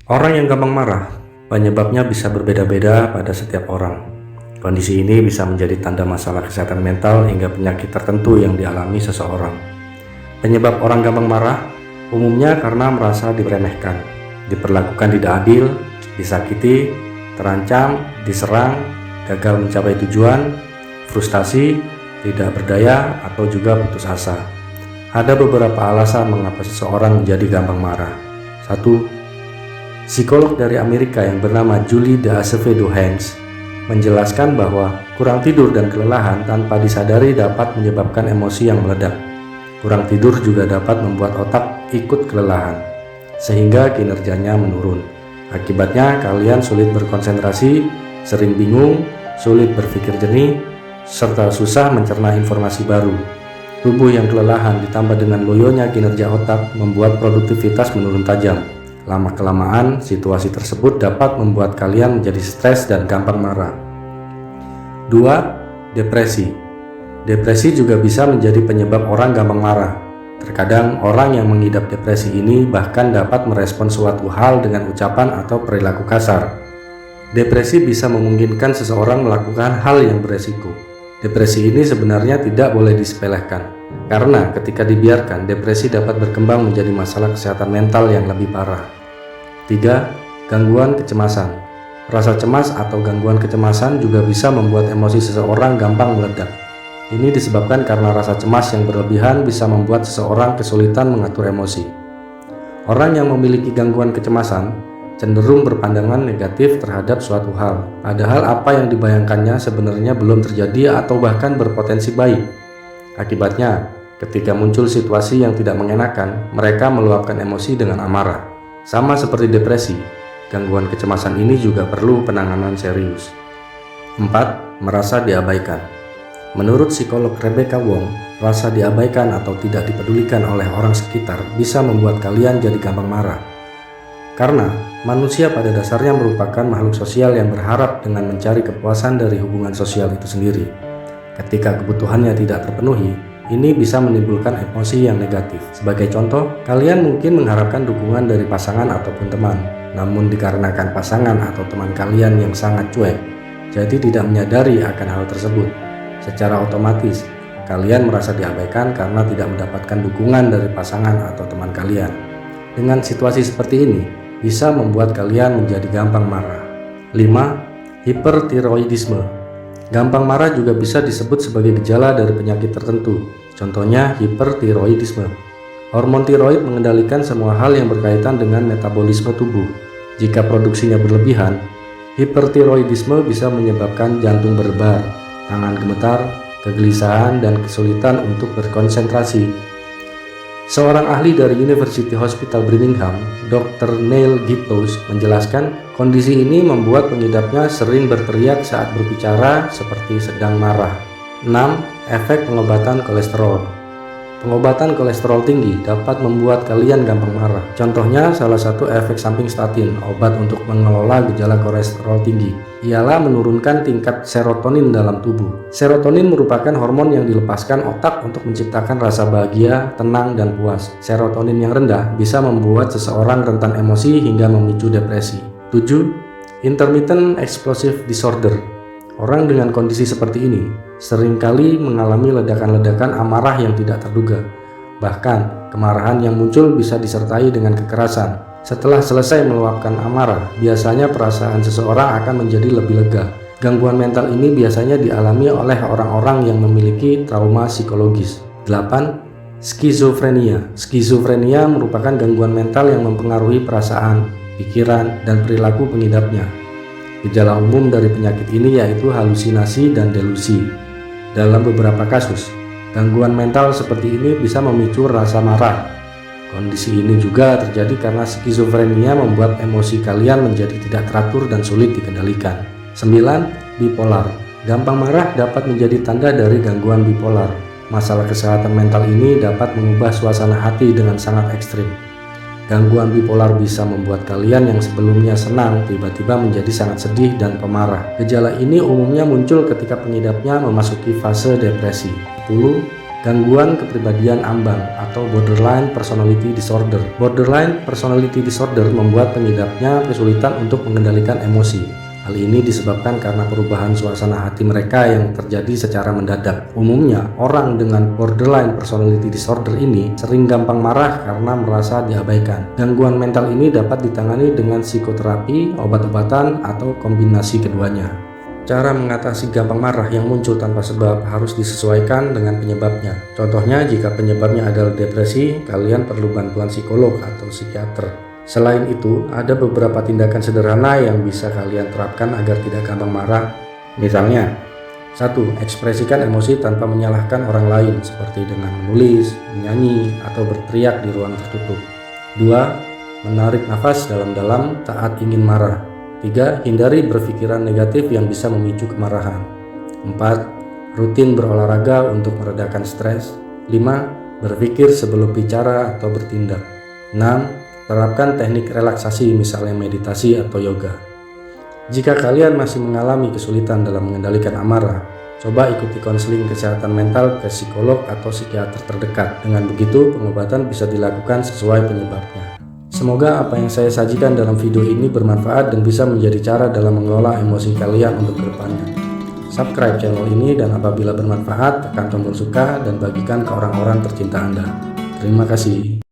Orang yang gampang marah, penyebabnya bisa berbeda-beda pada setiap orang. Kondisi ini bisa menjadi tanda masalah kesehatan mental hingga penyakit tertentu yang dialami seseorang. Penyebab orang gampang marah umumnya karena merasa diremehkan, diperlakukan tidak adil, disakiti, terancam, diserang, gagal mencapai tujuan, frustasi, tidak berdaya, atau juga putus asa. Ada beberapa alasan mengapa seseorang menjadi gampang marah. 1. Psikolog dari Amerika yang bernama Julie d'Azevedo Haynes menjelaskan bahwa kurang tidur dan kelelahan tanpa disadari dapat menyebabkan emosi yang meledak. Kurang tidur juga dapat membuat otak ikut kelelahan, sehingga kinerjanya menurun. Akibatnya kalian sulit berkonsentrasi, sering bingung, sulit berpikir jernih, serta susah mencerna informasi baru. Tubuh yang kelelahan ditambah dengan loyonya kinerja otak membuat produktivitas menurun tajam. Lama-kelamaan, situasi tersebut dapat membuat kalian menjadi stres dan gampang marah. 2. Depresi. Depresi juga bisa menjadi penyebab orang gampang marah. Terkadang orang yang mengidap depresi ini bahkan dapat merespon suatu hal dengan ucapan atau perilaku kasar. Depresi bisa memungkinkan seseorang melakukan hal yang beresiko. Depresi ini sebenarnya tidak boleh disepelekan, karena ketika dibiarkan, depresi dapat berkembang menjadi masalah kesehatan mental yang lebih parah. 3. Gangguan kecemasan. Rasa cemas atau gangguan kecemasan juga bisa membuat emosi seseorang gampang meledak. Ini disebabkan karena rasa cemas yang berlebihan bisa membuat seseorang kesulitan mengatur emosi. Orang yang memiliki gangguan kecemasan cenderung berpandangan negatif terhadap suatu hal, padahal apa yang dibayangkannya sebenarnya belum terjadi atau bahkan berpotensi baik. Akibatnya, ketika muncul situasi yang tidak mengenakan, mereka meluapkan emosi dengan amarah. Sama seperti depresi, gangguan kecemasan ini juga perlu penanganan serius. 4. Merasa diabaikan. Menurut psikolog Rebecca Wong, rasa diabaikan atau tidak dipedulikan oleh orang sekitar bisa membuat kalian jadi gampang marah. Karena manusia pada dasarnya merupakan makhluk sosial yang berharap dengan mencari kepuasan dari hubungan sosial itu sendiri. Ketika kebutuhannya tidak terpenuhi, ini bisa menimbulkan emosi yang negatif. Sebagai contoh, kalian mungkin mengharapkan dukungan dari pasangan ataupun teman, namun dikarenakan pasangan atau teman kalian yang sangat cuek, jadi tidak menyadari akan hal tersebut. Secara otomatis, kalian merasa diabaikan karena tidak mendapatkan dukungan dari pasangan atau teman kalian. Dengan situasi seperti ini, bisa membuat kalian menjadi gampang marah. 5. Hipertiroidisme. Gampang marah juga bisa disebut sebagai gejala dari penyakit tertentu. Contohnya hipertiroidisme. Hormon tiroid mengendalikan semua hal yang berkaitan dengan metabolisme tubuh. Jika produksinya berlebihan, hipertiroidisme bisa menyebabkan jantung berdebar, tangan gemetar, kegelisahan, dan kesulitan untuk berkonsentrasi. Seorang ahli dari University Hospital Birmingham, Dr. Neil Gittos, menjelaskan kondisi ini membuat pengidapnya sering berteriak saat berbicara seperti sedang marah. 6. Efek pengobatan kolesterol. Pengobatan kolesterol tinggi dapat membuat kalian gampang marah. Contohnya, salah satu efek samping statin, obat untuk mengelola gejala kolesterol tinggi, ialah menurunkan tingkat serotonin dalam tubuh. Serotonin merupakan hormon yang dilepaskan otak untuk menciptakan rasa bahagia, tenang, dan puas. Serotonin yang rendah bisa membuat seseorang rentan emosi hingga memicu depresi. 7. Intermittent explosive disorder. Orang dengan kondisi seperti ini seringkali mengalami ledakan-ledakan amarah yang tidak terduga. Bahkan, kemarahan yang muncul bisa disertai dengan kekerasan. Setelah selesai meluapkan amarah, biasanya perasaan seseorang akan menjadi lebih lega. Gangguan mental ini biasanya dialami oleh orang-orang yang memiliki trauma psikologis. 8. Skizofrenia. Skizofrenia merupakan gangguan mental yang mempengaruhi perasaan, pikiran, dan perilaku pengidapnya. Gejala umum dari penyakit ini yaitu halusinasi dan delusi. Dalam beberapa kasus, gangguan mental seperti ini bisa memicu rasa marah. Kondisi ini juga terjadi karena skizofrenia membuat emosi kalian menjadi tidak teratur dan sulit dikendalikan. 9. Bipolar. Gampang marah dapat menjadi tanda dari gangguan bipolar. Masalah kesehatan mental ini dapat mengubah suasana hati dengan sangat ekstrim. Gangguan bipolar bisa membuat kalian yang sebelumnya senang tiba-tiba menjadi sangat sedih dan pemarah. Gejala ini umumnya muncul ketika pengidapnya memasuki fase depresi. 10. Gangguan kepribadian ambang atau borderline personality disorder. Borderline personality disorder membuat pengidapnya kesulitan untuk mengendalikan emosi. Hal ini disebabkan karena perubahan suasana hati mereka yang terjadi secara mendadak. Umumnya, orang dengan borderline personality disorder ini sering gampang marah karena merasa diabaikan. Gangguan mental ini dapat ditangani dengan psikoterapi, obat-obatan, atau kombinasi keduanya. Cara mengatasi gampang marah yang muncul tanpa sebab harus disesuaikan dengan penyebabnya. Contohnya, jika penyebabnya adalah depresi, kalian perlu bantuan psikolog atau psikiater. Selain itu, ada beberapa tindakan sederhana yang bisa kalian terapkan agar tidak gampang marah. Misalnya, 1. Ekspresikan emosi tanpa menyalahkan orang lain, seperti dengan menulis, menyanyi, atau berteriak di ruang tertutup. 2. Menarik nafas dalam-dalam saat ingin marah. 3. Hindari berpikiran negatif yang bisa memicu kemarahan. 4. Rutin berolahraga untuk meredakan stres. 5. Berpikir sebelum bicara atau bertindak. 6. Terapkan teknik relaksasi, misalnya meditasi atau yoga. Jika kalian masih mengalami kesulitan dalam mengendalikan amarah, coba ikuti konseling kesehatan mental ke psikolog atau psikiater terdekat. Dengan begitu, pengobatan bisa dilakukan sesuai penyebabnya. Semoga apa yang saya sajikan dalam video ini bermanfaat dan bisa menjadi cara dalam mengelola emosi kalian untuk kedepannya. Subscribe channel ini dan apabila bermanfaat, tekan tombol suka dan bagikan ke orang-orang tercinta Anda. Terima kasih.